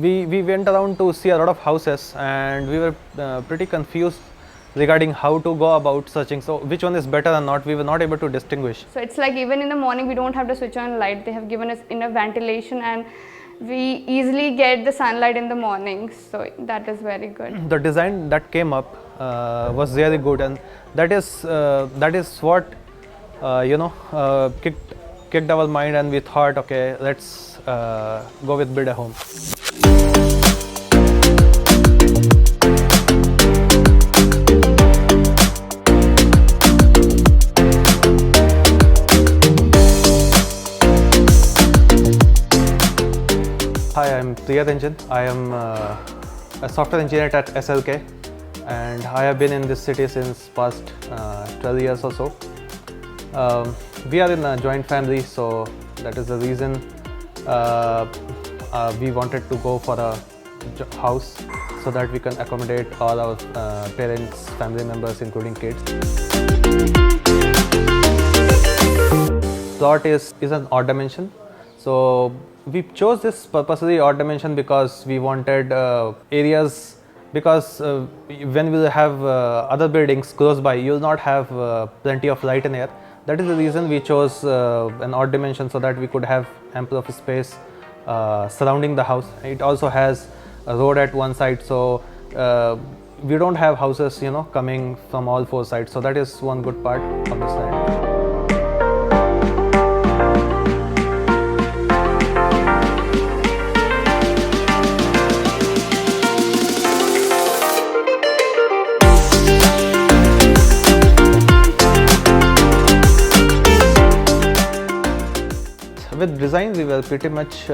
we went around to see a lot of houses, and we were pretty confused regarding how to go about searching. So which one is better or not, we were not able to distinguish. So it's like even in the morning we don't have to switch on light. They have given us enough ventilation and we easily get the sunlight in the morning. So that is very good. The design that came up was really good, and that is what kicked our mind, and we thought, okay, let's go with buildAhome. Hi, I'm Priyaranjan. I am a software engineer at SLK, and I have been in this city since past 12 years or so. We are in a joint family, so that is the reason we wanted to go for a house so that we can accommodate all our parents, family members, including kids. Plot is an odd dimension, so we chose this purposely odd dimension because we wanted areas, because when we will have other buildings close by, you will not have plenty of light and air. That is the reason we chose an odd dimension, so that we could have ample of space surrounding the house. It also has a road at one side, so we don't have houses coming from all four sides, so that is one good part of this land. With design, we were pretty much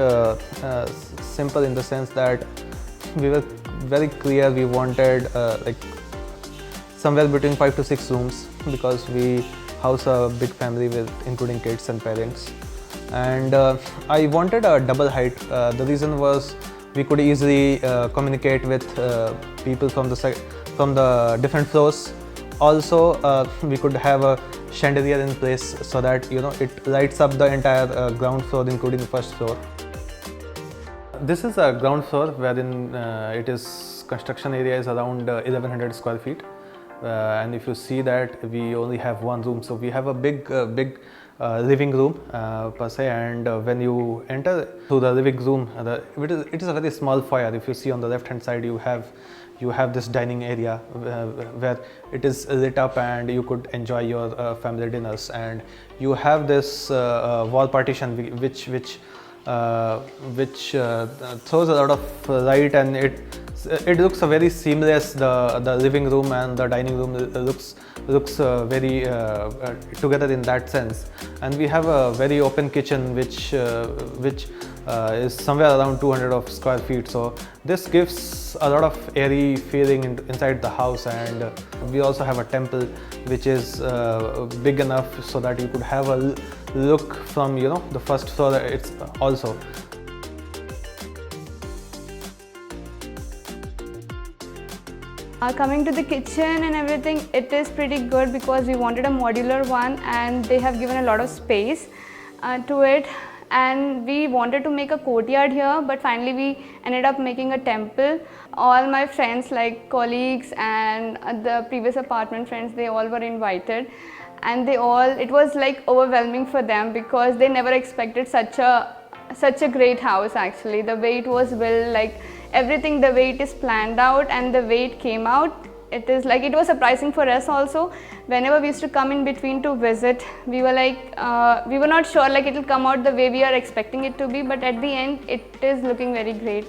simple in the sense that we were very clear. We wanted like somewhere between 5 to 6 rooms, because we house a big family with including kids and parents. And I wanted a double height. The reason was we could easily communicate with people from the different floors. Also, we could have a chandelier in place so that it lights up the entire ground floor, including the first floor. This is a ground floor wherein construction area is around 1100 square feet, and if you see that, we only have one room, so we have a big living room per se. And when you enter through the living room, it is a very small foyer. If you see on the left hand side, you have this dining area where it is lit up and you could enjoy your family dinners. And you have this wall partition which throws a lot of light, and it looks very seamless. The living room and the dining room looks very together in that sense. And we have a very open kitchen which is somewhere around 200 of square feet, so this gives a lot of airy feeling inside the house. And we also have a temple which is big enough so that you could have a look from the first floor. It's also coming to the kitchen and everything, it is pretty good because we wanted a modular one, and they have given a lot of space to it. And we wanted to make a courtyard here, but finally we ended up making a temple. All my friends, like colleagues and the previous apartment friends, they all were invited, and it was like overwhelming for them because they never expected such a great house. Actually, the way it was built, like everything, the way it is planned out and the way it came out, it was surprising for us also. Whenever we used to come in between to visit, we were like we were not sure like it will come out the way we are expecting it to be, but at the end it is looking very great.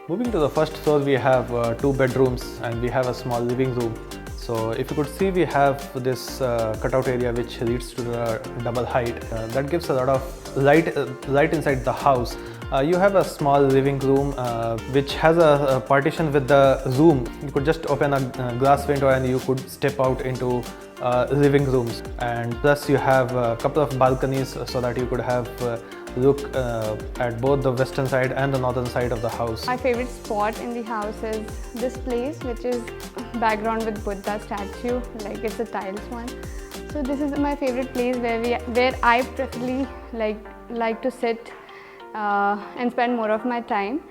Moving to the first floor, we have 2 bedrooms and we have a small living room. So if you could see, we have this cutout area which leads to the double height. That gives a lot of light inside the house. You have a small living room which has a partition with the room. You could just open a glass window and you could step out into living rooms. And plus you have a couple of balconies so that you could have look at both the western side and the northern side of the house. My favorite spot in the house is this place, which is background with Buddha statue, like it's a tiles one. So this is my favorite place where I preferably like to sit and spend more of my time.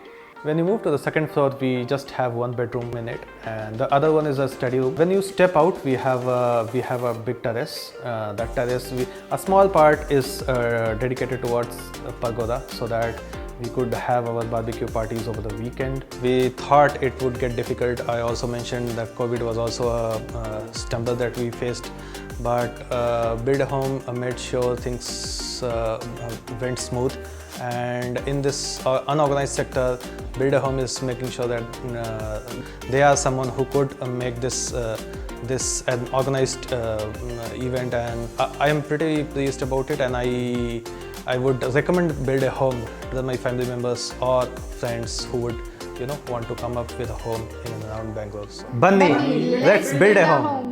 When you move to the second floor, we just have one bedroom in it, and the other one is a study room. When you step out, we have a big terrace. That terrace, a small part is dedicated towards a pagoda, so that we could have our barbecue parties over the weekend. We thought it would get difficult. I also mentioned that COVID was also a stumble that we faced, but buildAhome made sure things went smooth. And in this unorganized sector, buildAhome is making sure that they are someone who could make this an organized event, and I am pretty pleased about it, and I would recommend buildAhome to my family members or friends who would want to come up with a home in and around Bangalore. So, Bunny, let's build a home.